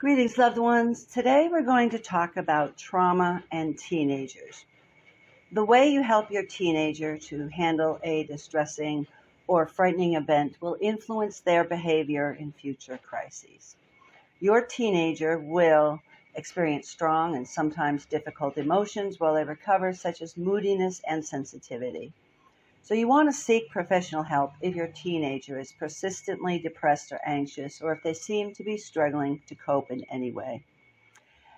Greetings, loved ones. Today we're going to talk about trauma and teenagers. The way you help your teenager to handle a distressing or frightening event will influence their behavior in future crises. Your teenager will experience strong and sometimes difficult emotions while they recover, such as moodiness and sensitivity. So you want to seek professional help if your teenager is persistently depressed or anxious, or if they seem to be struggling to cope in any way.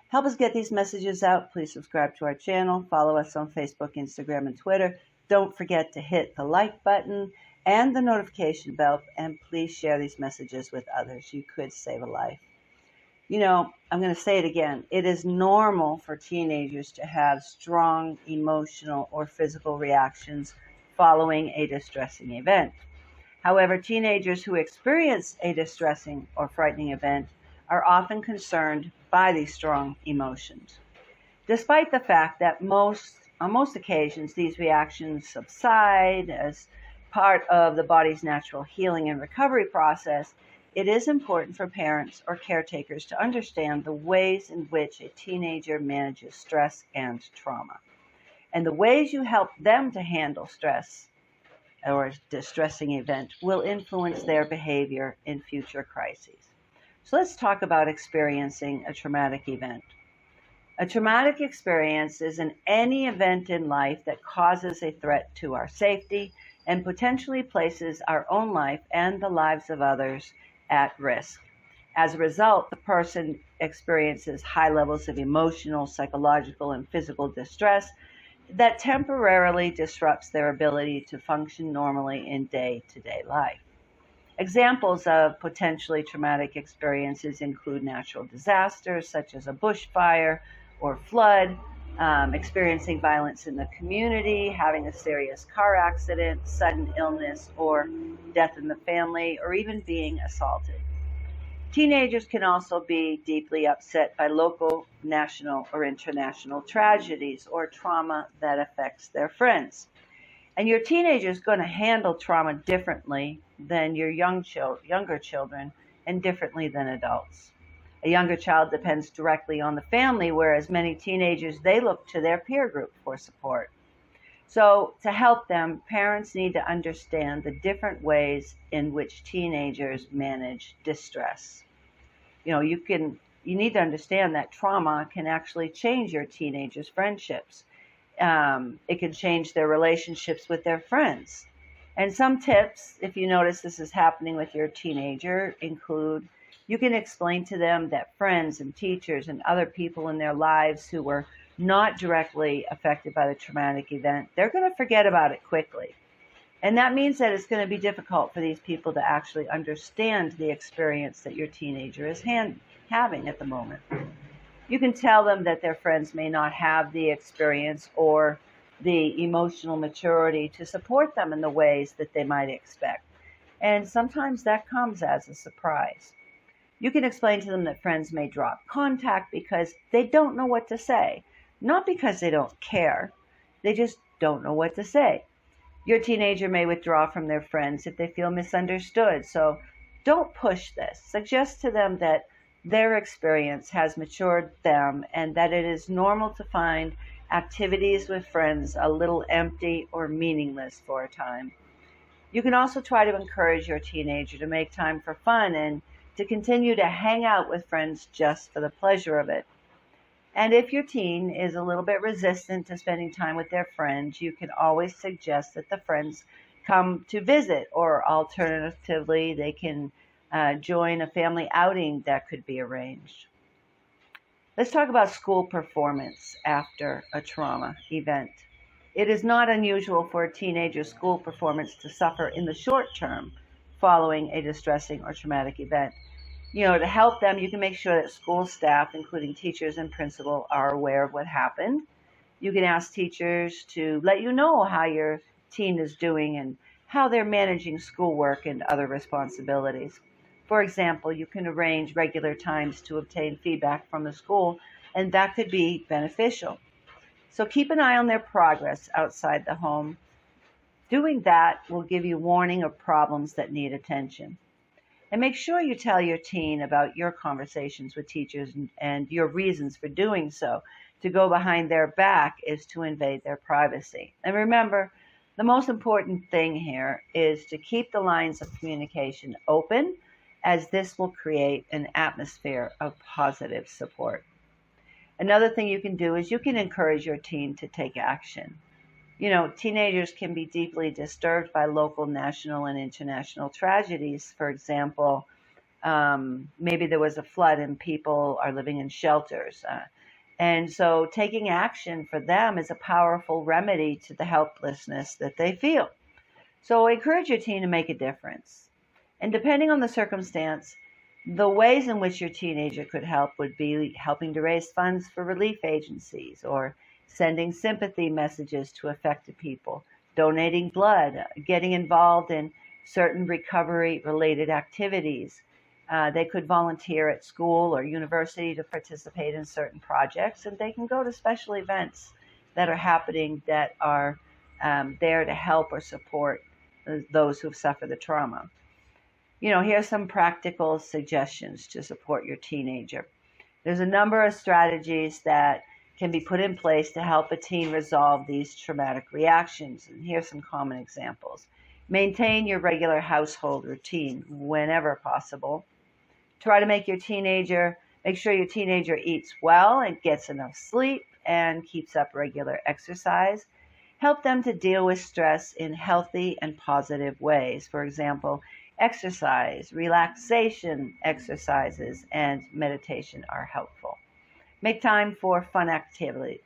Help us get these messages out. Please subscribe to our channel, follow us on Facebook, Instagram, and Twitter. Don't forget to hit the like button and the notification bell, and please share these messages with others. You could save a life. I'm going to say it again. It is normal for teenagers to have strong emotional or physical reactions following a distressing event. However, teenagers who experience a distressing or frightening event are often concerned by these strong emotions. Despite the fact that on most occasions these reactions subside as part of the body's natural healing and recovery process, it is important for parents or caretakers to understand the ways in which a teenager manages stress and trauma. And the ways you help them to handle stress or a distressing event will influence their behavior in future crises. So let's talk about experiencing a traumatic event. A traumatic experience is any event in life that causes a threat to our safety and potentially places our own life and the lives of others at risk. As a result, the person experiences high levels of emotional, psychological, and physical distress that temporarily disrupts their ability to function normally in day-to-day life. Examples of potentially traumatic experiences include natural disasters such as a bushfire or flood, experiencing violence in the community, having a serious car accident, sudden illness or death in the family, or even being assaulted. Teenagers can also be deeply upset by local, national, or international tragedies or trauma that affects their friends. And your teenager is going to handle trauma differently than your younger children and differently than adults. A younger child depends directly on the family, whereas many teenagers, they look to their peer group for support. So to help them, parents need to understand the different ways in which teenagers manage distress. You need to understand that trauma can actually change your teenagers' friendships. It can change their relationships with their friends. And some tips, if you notice this is happening with your teenager, include you can explain to them that friends and teachers and other people in their lives who were not directly affected by the traumatic event, they're going to forget about it quickly. And that means that it's going to be difficult for these people to actually understand the experience that your teenager is having at the moment. You can tell them that their friends may not have the experience or the emotional maturity to support them in the ways that they might expect. And sometimes that comes as a surprise. You can explain to them that friends may drop contact because they don't know what to say. Not because they don't care, they just don't know what to say. Your teenager may withdraw from their friends if they feel misunderstood. So don't push this. Suggest to them that their experience has matured them and that it is normal to find activities with friends a little empty or meaningless for a time. You can also try to encourage your teenager to make time for fun and to continue to hang out with friends just for the pleasure of it. And if your teen is a little bit resistant to spending time with their friends, you can always suggest that the friends come to visit, or alternatively, they can join a family outing that could be arranged. Let's talk about school performance after a trauma event. It is not unusual for a teenager's school performance to suffer in the short term following a distressing or traumatic event. To help them, you can make sure that school staff, including teachers and principal, are aware of what happened. You can ask teachers to let you know how your teen is doing and how they're managing schoolwork and other responsibilities. For example, you can arrange regular times to obtain feedback from the school, and that could be beneficial. So keep an eye on their progress outside the home. Doing that will give you warning of problems that need attention. And make sure you tell your teen about your conversations with teachers and your reasons for doing so. To go behind their back is to invade their privacy. And remember, the most important thing here is to keep the lines of communication open, as this will create an atmosphere of positive support. Another thing you can do is you can encourage your teen to take action. Teenagers can be deeply disturbed by local, national, and international tragedies. For example, maybe there was a flood and people are living in shelters. And so taking action for them is a powerful remedy to the helplessness that they feel. So encourage your teen to make a difference. And depending on the circumstance, the ways in which your teenager could help would be helping to raise funds for relief agencies, or sending sympathy messages to affected people, donating blood, getting involved in certain recovery-related activities. They could volunteer at school or university to participate in certain projects, and they can go to special events that are happening that are there to help or support those who've suffered the trauma. Here's some practical suggestions to support your teenager. There's a number of strategies that can be put in place to help a teen resolve these traumatic reactions. And here's some common examples. Maintain your regular household routine whenever possible. Try to make sure your teenager eats well and gets enough sleep and keeps up regular exercise. Help them to deal with stress in healthy and positive ways. For example, exercise, relaxation exercises, and meditation are helpful. Make time for fun activities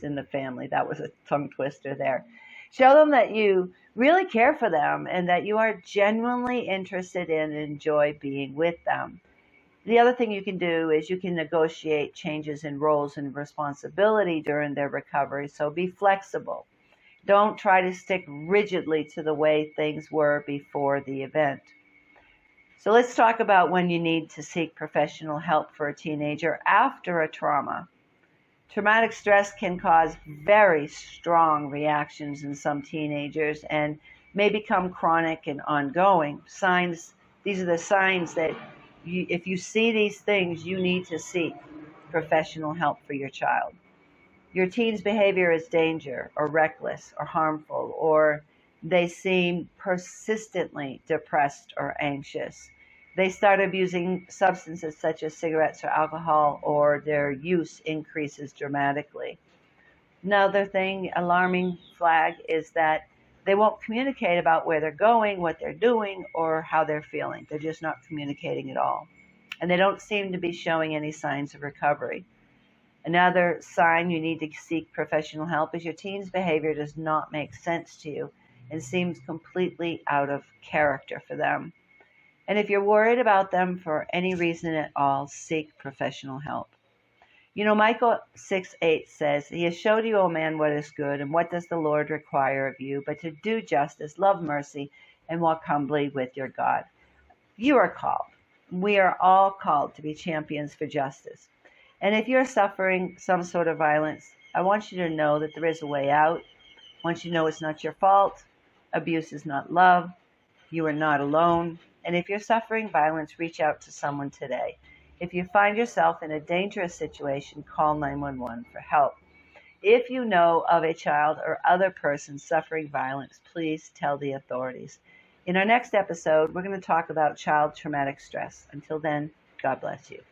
in the family. That was a tongue twister there. Show them that you really care for them and that you are genuinely interested in and enjoy being with them. The other thing you can do is you can negotiate changes in roles and responsibility during their recovery. So be flexible. Don't try to stick rigidly to the way things were before the event. So let's talk about when you need to seek professional help for a teenager after a trauma. Traumatic stress can cause very strong reactions in some teenagers and may become chronic and ongoing. These are the signs that if you see these things, you need to seek professional help for your child. Your teen's behavior is dangerous or reckless or harmful, or they seem persistently depressed or anxious. They start abusing substances such as cigarettes or alcohol, or their use increases dramatically. Another alarming flag, is that they won't communicate about where they're going, what they're doing, or how they're feeling. They're just not communicating at all. And they don't seem to be showing any signs of recovery. Another sign you need to seek professional help is your teen's behavior does not make sense to you and seems completely out of character for them. And if you're worried about them for any reason at all, seek professional help. Micah 6:8 says, "He has showed you, O man, what is good, and what does the Lord require of you, but to do justice, love mercy, and walk humbly with your God." You are called. We are all called to be champions for justice. And if you're suffering some sort of violence, I want you to know that there is a way out. I want you to know it's not your fault. Abuse is not love. You are not alone. And if you're suffering violence, reach out to someone today. If you find yourself in a dangerous situation, call 911 for help. If you know of a child or other person suffering violence, please tell the authorities. In our next episode, we're going to talk about child traumatic stress. Until then, God bless you.